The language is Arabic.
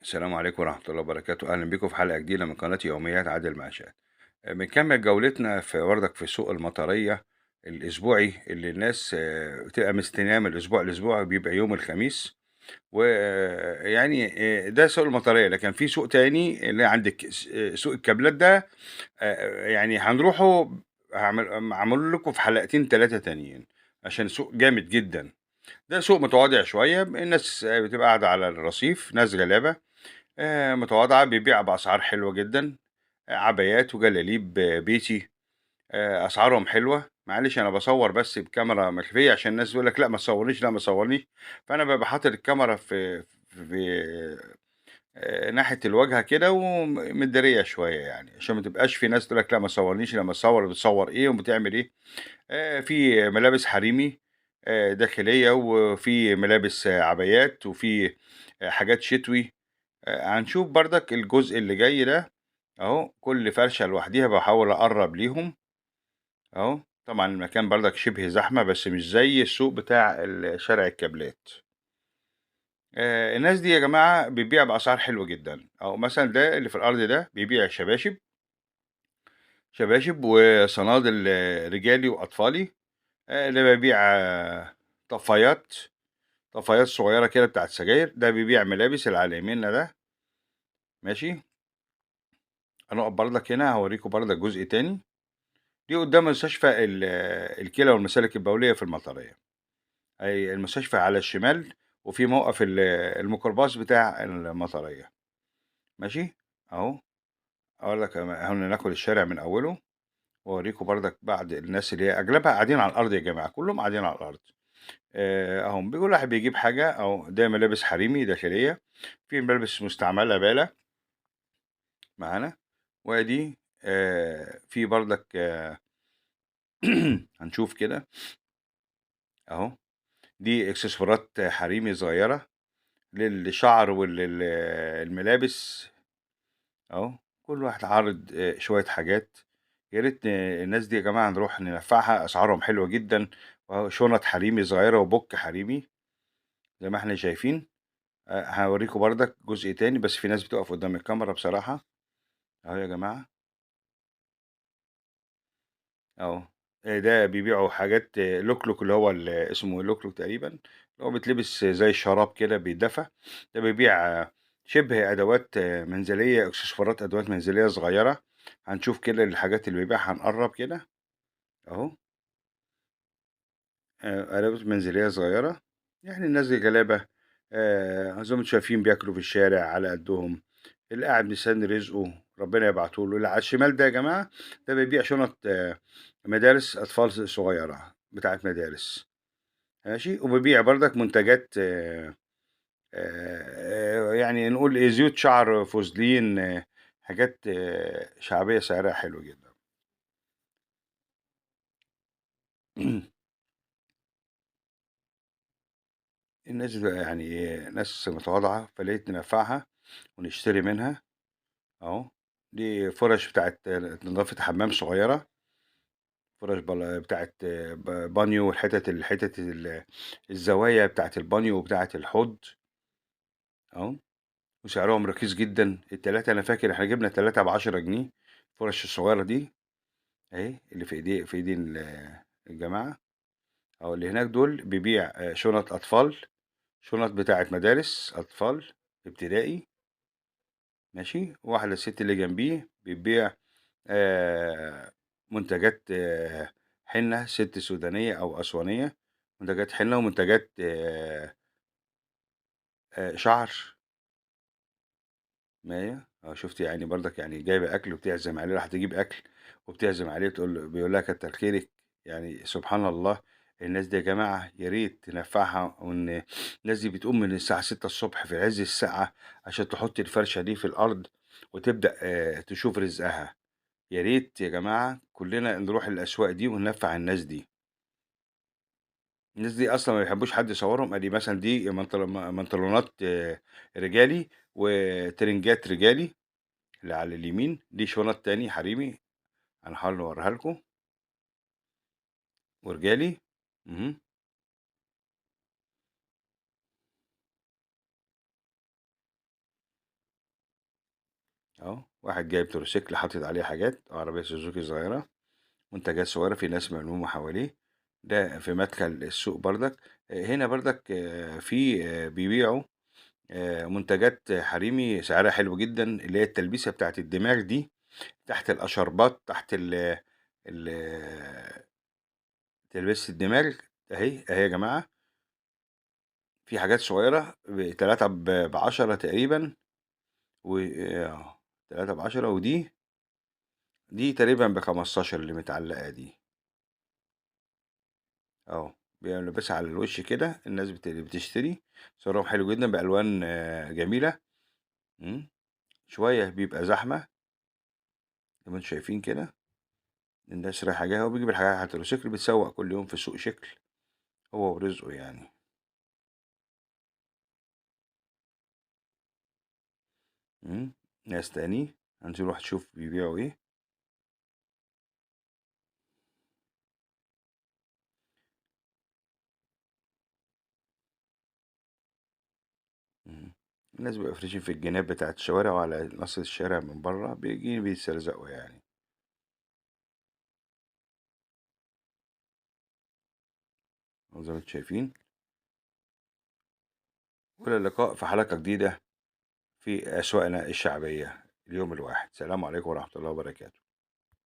السلام عليكم ورحمة الله وبركاته، أهلا بكم في حلقة جديدة من قناة يوميات عادل معاشات. بنكمل جولتنا في وردك في سوق المطرية الأسبوعي اللي الناس بتبقى مستنياه من الأسبوع لأسبوع، بيبقى يوم الخميس. ويعني ده سوق المطرية، لكن في سوق تاني اللي عندك سوق الكابلات ده. يعني هنروحه. هعمل لكم في حلقتين ثلاثة تانيين عشان سوق جامد جدا. ده سوق متواضع شوية، الناس بتبقى قاعدة على الرصيف، ناس غلابة متواضعة، بيبيع بأسعار حلوة جدًا، عبايات وجلاليب بيتي، أسعارهم حلوة. معلش أنا باصوّر بس بكاميرا مخفية عشان الناس تقول لك لأ ما تصوّرنيش، لأ ما تصوّرنيش، فأنا بابقى حاطط الكاميرا في ناحية الواجهة كده متدارية شوية يعني، عشان ما تبقاش في ناس تقول لك لأ ما تصوّرنيش، لمّا تصوّر بتصوّر إيه وبتعمل إيه. في ملابس حريمي داخلية، وفي ملابس عبايات، وفي حاجات شتوي. هنشوف برضك الجزء اللي جاي ده أهو، كل فرشة لوحديها باحاول أقرّب ليهم أهو. طبعًا المكان برضك شبه زحمة بس مش زي السوق بتاع شارع الكابلات. الناس دي يا جماعة بتبيع بأسعار حلوة جدًا، أهو مثلًا ده اللي في الأرض ده بيبيع شباشب، شباشب وصنادل رجالي وأطفالي. اللي بيبيع طفايات، طفايات صغيرة كده بتاعة سجاير، ده بيبيع ملابس اللي على يميننا ده، ماشي. هنقف برضك هنا هاوريكم برضك جزء تاني. دي قدام مستشفى الكلى والمسالك البولية في المطرية. أي المستشفى على الشمال، وفي موقف الميكروباص بتاع المطرية، ماشي. أهو أقول لك هنا ناخد الشارع من أوله، وأوريكم برضك بعض الناس اللي هي أغلبها قاعدين على الأرض يا جماعة، كلهم قاعدين على الأرض. أهو بيقول واحد بيجيب حاجة، أو ده ملابس حريمي داخلية، في ملابس مستعملة بالة معانا. وأدي في برضك هنشوف كده أهو. دي إكسسوارات حريمي صغيرة للشعر الملابس أهو. كل واحد عارض شوية حاجات. يا ريت الناس دي يا جماعة نروح ننفعها، أسعارهم حلوة جدا. وأهو شنط حريمي صغيرة وبوك حريمي زي ما احنا شايفين. هوريكم بردك جزء تاني، بس في ناس بتقف قدام الكاميرا بصراحة. أهو يا جماعة أهو. ده بيبيعوا حاجات لوك اللي هو اسمه لوك تقريبا، اللي هو بيتلبس زي الشراب كده بيتدفى. ده بيبيع شبه أدوات منزلية، إكسسوارات أدوات منزلية صغيرة. هنشوف كده الحاجات اللي بيبيعها، هنقرب كده أهو. أدوات منزلية صغيرة، يعني الناس دي غلابة. زي ما انتم شايفين بياكلوا في الشارع على قدهم، اللي قاعد مستني رزقه ربنا يبعته له. اللي على الشمال ده يا جماعة ده بيبيع شنط مدارس أطفال صغيرة بتاعت مدارس، ماشي. وبيبيع برضك منتجات يعني نقول إيه، زيوت شعر، فوزلين، حاجات شعبية سعرها حلو جدا. الناس دي يعني ناس متواضعة، فلقيت ننفعها ونشتري منها أهو. دي فرش بتاعت نظافة حمام صغيرة، فرش بتاعت بانيو، الحتت الزوايا بتاعت البانيو وبتاعت الحوض أهو. وسعرهم رخيص جدا، التلاتة أنا فاكر احنا جبنا تلاتة ب10 جنيه. الفرش الصغيرة دي أهي، اللي في ايدين الجماعة أو اللي هناك دول بيبيع شنط أطفال، شنط بتاعت مدارس أطفال ابتدائي، ماشي. واحدة الست اللي جنبيه بتبيع منتجات حنة، ست سودانية أو أسوانية، منتجات حنة ومنتجات شعر. ما هي شفت يعني برضك، يعني جايبة أكل وبتعزم عليه، راح تجيب أكل وبتعزم عليه، بيقول لها كتر خيرك. يعني سبحان الله. الناس دي يا جماعة يا ريت تنفعها، وإن الناس دي بتقوم من الساعة 6 الصبح في عز الساعة عشان تحط الفرشة دي في الأرض وتبدأ تشوف رزقها. يا ريت يا جماعة كلنا نروح الأسواق دي وننفع الناس دي. الناس دي أصلا ما بيحبوش حد يصورهم. أدي مثلا دي منطلونات رجالي، وترنجات رجالي اللي على اليمين. دي شنط تاني حريمي، هنحاول نوريها لكم، ورجالي. مهم. أهو واحد جايب تروسيكل حاطط عليه حاجات، أو عربية سوزوكي صغيرة، منتجات صغيرة، في ناس ملمومة حواليه. ده في مدخل السوق بردك. هنا بردك في بيبيعوا منتجات حريمي سعرها حلو جدا، اللي هي التلبيسة بتاعت الدماغ دي، تحت الأشربات، تحت ال تلبيسة الدماغ. أهي يا جماعة، في حاجات صغيرة بتلاتة ب10 تقريبا، و 3 ب10، دي تقريبا ب15 اللي متعلقة دي. اه بيلبسها على الوش كده، الناس بتشتري. صورهم حلو جدا بألوان جميلة. مم. شوية بيبقى زحمة زي ما انتم شايفين كده، الناس رايحة جاية، وبيجيب الحاجات على التروسيكل، بيتسوق كل يوم في سوق شكل، هو ورزقه يعني. ناس تاني هنزل واحد تشوف بيبيعوا ايه. مم. الناس بيبقوا فريشين في الجناب بتاعت الشوارع، وعلى نص الشارع من بره بيجي بيسترزقوا يعني. زي ما انتم شايفين. وإلى اللقاء في حلقة جديدة في أسواقنا الشعبية اليوم الواحد. سلام عليكم ورحمة الله وبركاته.